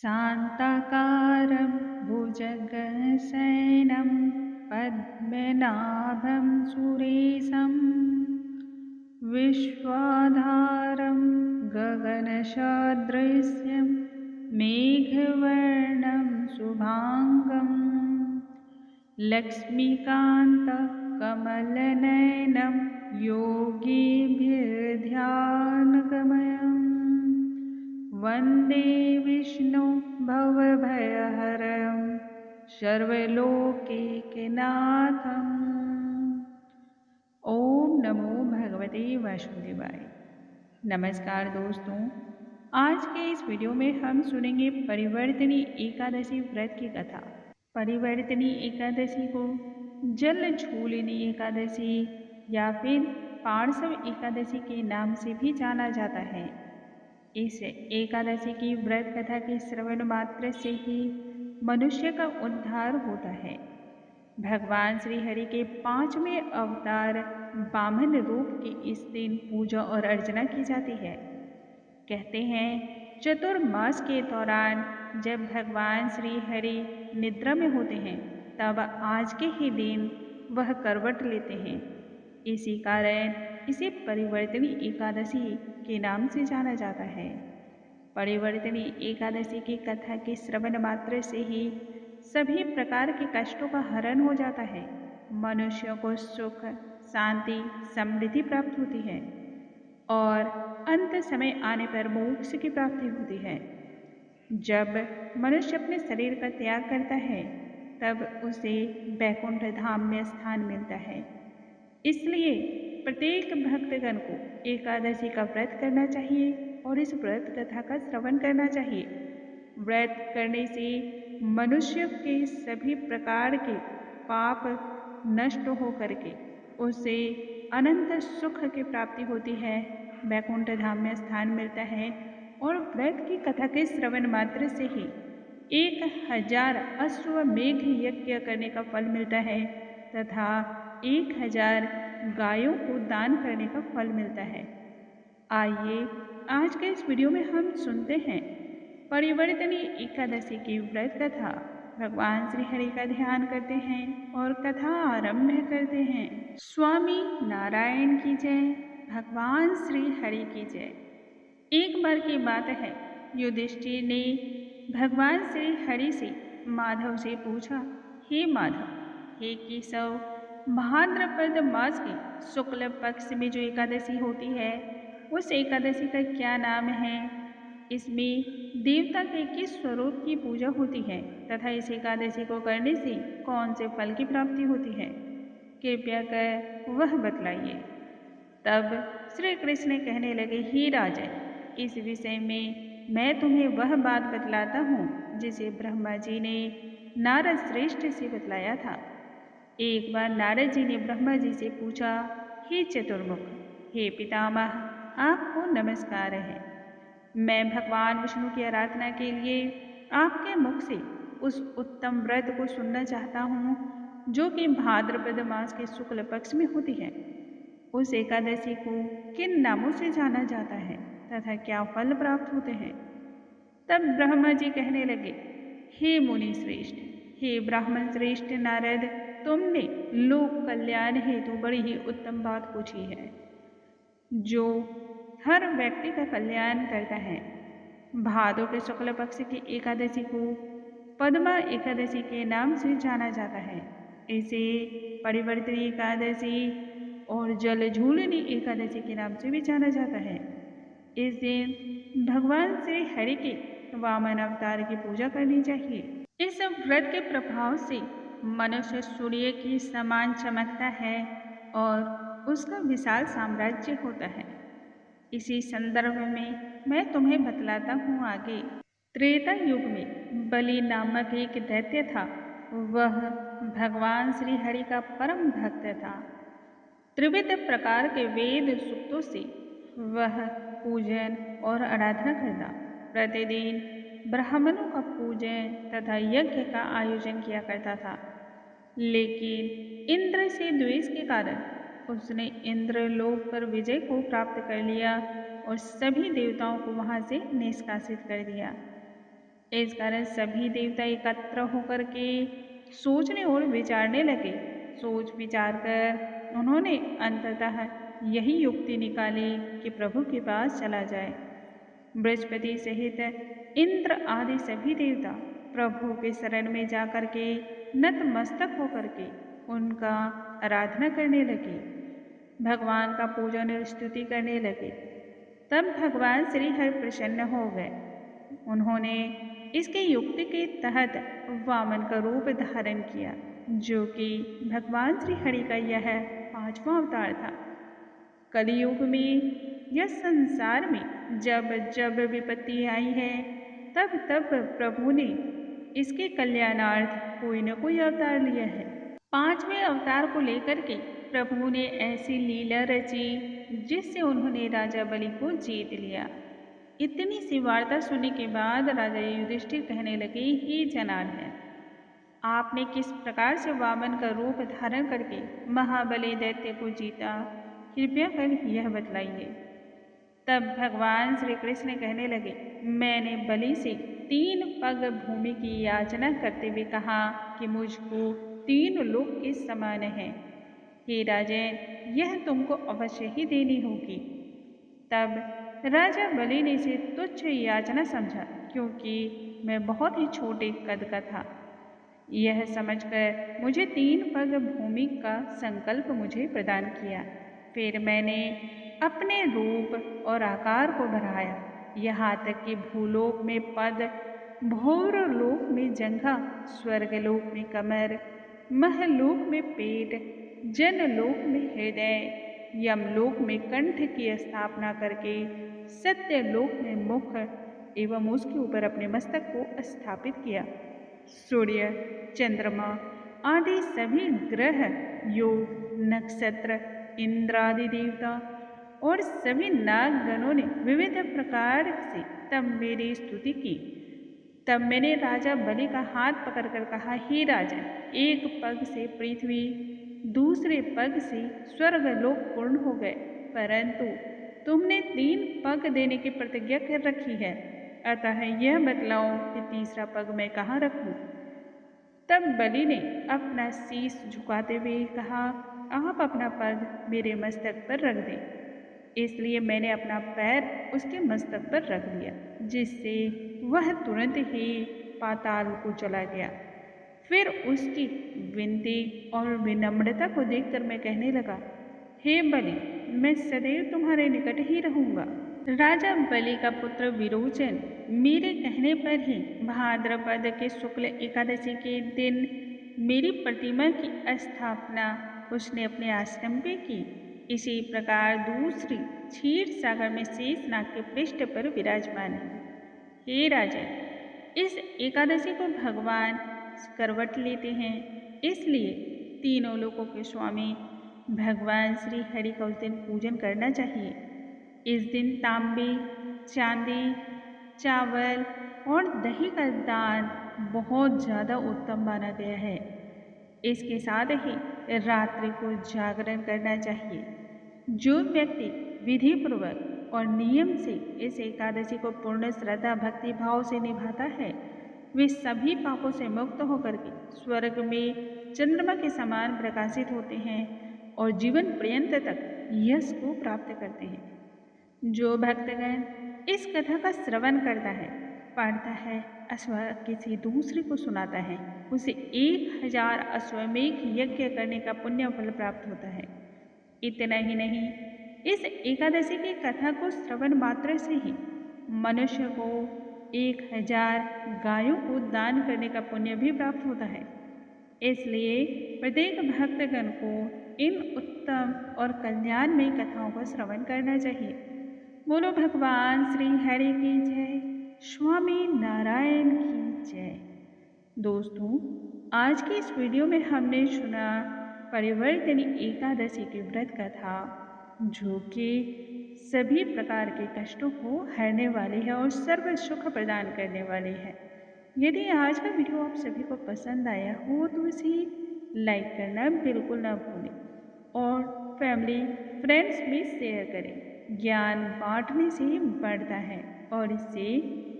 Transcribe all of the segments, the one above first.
शान्ताकारं भुजगशयनं पद्मनाभं सुरेशं विश्वाधारं गगनसदृशं मेघवर्णं शुभाङ्गं लक्ष्मीकान्तकमलनयनं योगिभिर्ध्यानगमयम् वन्दे विष्णु भवभयहरं सर्वलोकैकनाथम्। ओम नमो भगवते वासुदेवाय। नमस्कार दोस्तों, आज के इस वीडियो में हम सुनेंगे परिवर्तनी एकादशी व्रत की कथा। परिवर्तनी एकादशी को जल झूलनी एकादशी या फिर पार्श्व एकादशी के नाम से भी जाना जाता है। इस एकादशी की व्रत कथा के श्रवण मात्र से ही मनुष्य का उद्धार होता है। भगवान श्री हरि के 5वें अवतार वामन रूप की इस दिन पूजा और अर्चना की जाती है। कहते हैं चतुर्मास के दौरान जब भगवान श्री हरि निद्रा में होते हैं तब आज के ही दिन वह करवट लेते हैं। इसी कारण इसे परिवर्तनी एकादशी के नाम से जाना जाता है। परिवर्तनी एकादशी की कथा के श्रवण मात्र से ही सभी प्रकार के कष्टों का हरण हो जाता है। मनुष्यों को सुख, शांति, समृद्धि प्राप्त होती है और अंत समय आने पर मोक्ष की प्राप्ति होती है। जब मनुष्य अपने शरीर का त्याग करता है तब उसे वैकुंठ धाम में स्थान मिलता है। इसलिए प्रत्येक भक्तगण को एकादशी का व्रत करना चाहिए और इस व्रत कथा का श्रवण करना चाहिए। व्रत करने से मनुष्य के सभी प्रकार के पाप नष्ट हो करके उसे अनंत सुख की प्राप्ति होती है, वैकुंठ धाम में स्थान मिलता है और व्रत की कथा के श्रवण मात्र से ही 1000 अश्वमेध यज्ञ करने का फल मिलता है तथा 1000 गायों को दान करने का फल मिलता है। आइए आज के इस वीडियो में हम सुनते हैं परिवर्तनी एकादशी की व्रत कथा। भगवान श्री हरि का ध्यान करते हैं और कथा आरंभ करते हैं। स्वामी नारायण की जय, भगवान श्री हरि की जय। एक बार की बात है, युधिष्ठिर ने भगवान श्री हरि से माधव से पूछा, हे माधव, हे केशव, भाद्रपद मास के शुक्ल पक्ष में जो एकादशी होती है उस एकादशी का क्या नाम है? इसमें देवता के किस स्वरूप की पूजा होती है तथा इस एकादशी को करने से कौन से फल की प्राप्ति होती है? कृपया कर वह बतलाइए। तब श्री कृष्ण कहने लगे, हे राजन, इस विषय में मैं तुम्हें वह बात बतलाता हूँ जिसे ब्रह्मा जी ने नारद श्रेष्ठ से बतलाया था। एक बार नारद जी ने ब्रह्मा जी से पूछा, हे चतुर्मुख, हे पितामह, आपको नमस्कार है। मैं भगवान विष्णु की आराधना के लिए आपके मुख से उस उत्तम व्रत को सुनना चाहता हूँ जो कि भाद्रपद मास के शुक्ल पक्ष में होती है। उस एकादशी को किन नामों से जाना जाता है तथा क्या फल प्राप्त होते हैं? तब ब्रह्मा जी कहने लगे, हे मुनि श्रेष्ठ, हे ब्राह्मण श्रेष्ठ नारद, तुमने लोक कल्याण हेतु बड़ी ही उत्तम बात पूछी है जो हर व्यक्ति का कल्याण करता है। भादो के शुक्ल पक्ष की एकादशी को पद्मा एकादशी के नाम से जाना जाता है। इसे परिवर्तनी एकादशी और जल झूलनी एकादशी के नाम से भी जाना जाता है। इस दिन भगवान श्री हरि के वामन अवतार की पूजा करनी चाहिए। इस व्रत के प्रभाव से मनुष्य सूर्य की समान चमकता है और उसका विशाल साम्राज्य होता है। इसी संदर्भ में मैं तुम्हें बतलाता हूँ आगे। त्रेता युग में बलि नामक एक दैत्य था। वह भगवान श्री हरि का परम भक्त था। त्रिविध प्रकार के वेद सूक्तों से वह पूजन और आराधना करता। प्रतिदिन ब्राह्मणों का पूजन तथा यज्ञ का आयोजन किया करता था। लेकिन इंद्र से द्वेष के कारण उसने इंद्रलोक पर विजय को प्राप्त कर लिया और सभी देवताओं को वहां से निष्कासित कर दिया। इस कारण सभी देवता एकत्र होकर के सोचने और विचारने लगे। सोच विचार कर उन्होंने अंततः यही युक्ति निकाली कि प्रभु के पास चला जाए। बृहस्पति सहित इंद्र आदि सभी देवता प्रभु के शरण में जाकर के नतमस्तक होकर के उनका आराधना करने लगे, भगवान का पूजन और स्तुति करने लगे। तब भगवान श्री हरि प्रसन्न हो गए। उन्होंने इसके युक्ति के तहत वामन का रूप धारण किया, जो कि भगवान श्री हरि का यह 5वां अवतार था। कलियुग में या संसार में जब जब विपत्ति आई है, तब तब प्रभु ने इसके कल्याणार्थ कोई न कोई अवतार लिया है। 5वें अवतार को लेकर के प्रभु ने ऐसी लीला रची जिससे उन्होंने राजा बलि को जीत लिया। इतनी सी वार्ता सुनने के बाद राजा युधिष्ठिर कहने लगे, हे जनार्दन, आपने किस प्रकार से वामन का रूप धारण करके महाबली दैत्य को जीता, कृपया कर यह बतलाइए। तब भगवान श्री कृष्ण कहने लगे, मैंने बलि से 3 पग भूमि की याचना करते हुए कहा कि मुझको 3 लोक के समान है। हे राजन, यह तुमको अवश्य ही देनी होगी। तब राजा बलि ने इसे तुच्छ याचना समझा, क्योंकि मैं बहुत ही छोटे कद का था। यह समझकर मुझे 3 पग भूमि का संकल्प मुझे प्रदान किया। फिर मैंने अपने रूप और आकार को बढ़ाया, यहाँ तक कि भूलोक में पद, भौरलोक में जंघा, स्वर्गलोक में कमर, महलोक में पेट, जनलोक में हृदय, यमलोक में कंठ की स्थापना करके सत्यलोक में मुख एवं उसके ऊपर अपने मस्तक को स्थापित किया। सूर्य, चंद्रमा आदि सभी ग्रह, योग, नक्षत्र, इंद्र आदि देवता और सभी नागगणों ने विविध प्रकार से तब मेरी स्तुति की। तब मैंने राजा बलि का हाथ पकड़कर कहा, हे राजन, एक पग से पृथ्वी, दूसरे पग से स्वर्गलोक पूर्ण हो गए, परंतु तुमने 3 पग देने की प्रतिज्ञा कर रखी है, अतः यह बतलाओ कि तीसरा पग मैं कहाँ रखूं। तब बलि ने अपना शीश झुकाते हुए कहा, आप अपना पग मेरे मस्तक पर रख दें। इसलिए मैंने अपना पैर उसके मस्तक पर रख दिया, जिससे वह तुरंत ही पाताल को चला गया। फिर उसकी विनती और विनम्रता को देखकर मैं कहने लगा, हे बलि, मैं सदैव तुम्हारे निकट ही रहूंगा। राजा बलि का पुत्र विरोचन मेरे कहने पर ही भाद्रपद के शुक्ल एकादशी के दिन मेरी प्रतिमा की स्थापना उसने अपने आश्रम में की। इसी प्रकार दूसरी क्षीर सागर में शेषनाग के पृष्ठ पर विराजमान है। हे राजन, इस एकादशी को भगवान करवट लेते हैं, इसलिए तीनों लोकों के स्वामी भगवान श्री हरि का उस दिन पूजन करना चाहिए। इस दिन तांबे, चांदी, चावल और दही का दान बहुत ज़्यादा उत्तम माना गया है। इसके साथ ही रात्रि को जागरण करना चाहिए। जो व्यक्ति विधि पूर्वक और नियम से इस एकादशी को पूर्ण श्रद्धा भक्ति भाव से निभाता है, वे सभी पापों से मुक्त होकर के स्वर्ग में चंद्रमा के समान प्रकाशित होते हैं और जीवन पर्यंत तक यश को प्राप्त करते हैं। जो भक्तगण इस कथा का श्रवण करता है, पढ़ता है अथवा किसी दूसरे को सुनाता है, उसे 1000 अश्वमेघ यज्ञ करने का पुण्य फल प्राप्त होता है। इतना ही नहीं, इस एकादशी की कथा को श्रवण मात्र से ही मनुष्य को 1000 गायों को दान करने का पुण्य भी प्राप्त होता है। इसलिए प्रत्येक भक्तगण को इन उत्तम और कल्याणमयी कथाओं का श्रवण करना चाहिए। बोलो भगवान श्री हरि की जय, स्वामी नारायण की जय। दोस्तों, आज की इस वीडियो में हमने सुना परिवर्तनी एकादशी की व्रत कथा, जो कि सभी प्रकार के कष्टों को हरने वाली है और सर्व सुख प्रदान करने वाली है। यदि आज का वीडियो आप सभी को पसंद आया हो तो इसे लाइक करना बिल्कुल ना भूलें और फैमिली फ्रेंड्स में शेयर करें। ज्ञान बांटने से बढ़ता है और इससे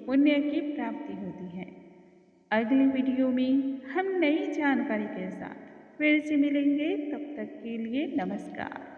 पुण्य की प्राप्ति होती है। अगली वीडियो में हम नई जानकारी के साथ फिर से मिलेंगे। तब तक के लिए नमस्कार।